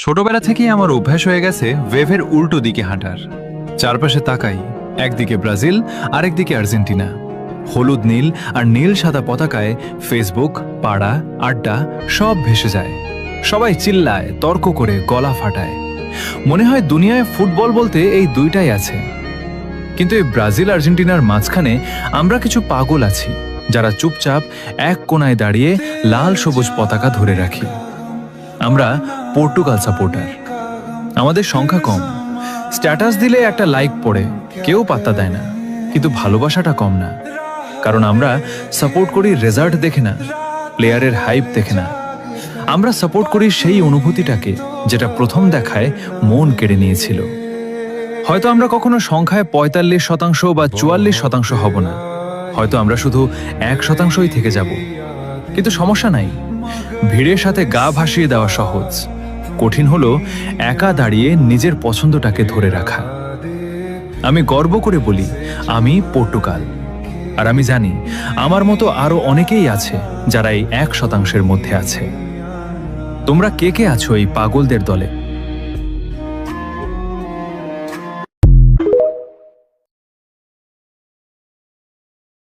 ছোটবেলা থেকেই আমার অভ্যাস হয়ে গেছে ওয়েভের উল্টো দিকে হাঁটার। চারপাশে তাকাই, একদিকে ব্রাজিল আরেকদিকে আর্জেন্টিনা। হলুদ নীল আর নীল সাদা পতাকায় ফেসবুক, পাড়া, আড্ডা সব ভেসে যায়। সবাই চিল্লায়, তর্ক করে, গলা ফাটায়। মনে হয় দুনিয়ায় ফুটবল বলতে এই দুইটাই আছে। কিন্তু এই ব্রাজিল আর্জেন্টিনার মাঝখানে আমরা কিছু পাগল আছি, যারা চুপচাপ এক কোণায় দাঁড়িয়ে লাল সবুজ পতাকা ধরে রাখি। আমরা পর্তুগাল সাপোর্টার। আমাদের সংখ্যা কম, স্ট্যাটাস দিলে একটা লাইক পড়ে, কেউ পাত্তা দেয় না, কিন্তু ভালোবাসাটা কম না। কারণ আমরা সাপোর্ট করি রেজাল্ট দেখে না, প্লেয়ারের হাইপ দেখে না। আমরা সাপোর্ট করি সেই অনুভূতিটাকে যেটা প্রথম দেখায় মন কেড়ে নিয়েছিল। হয়তো আমরা কখনো সংখ্যায় ৪৫% বা ৪৪% হব না, হয়তো আমরা শুধু ১%ই থেকে যাব। কিন্তু সমস্যা নাই, ভিড়ের সাথে গা ভাসিয়ে দেওয়া সহজ। কঠিন হলো একা দাঁড়িয়ে নিজের পছন্দটাকে ধরে রাখা। আমি গর্ব করে বলি আমি পর্তুগাল, আর আমি জানি আমার মতো আরো অনেকেই আছে যারা এই ১%-এর মধ্যে আছে। তোমরা কে কে আছো এই পাগলদের দলে?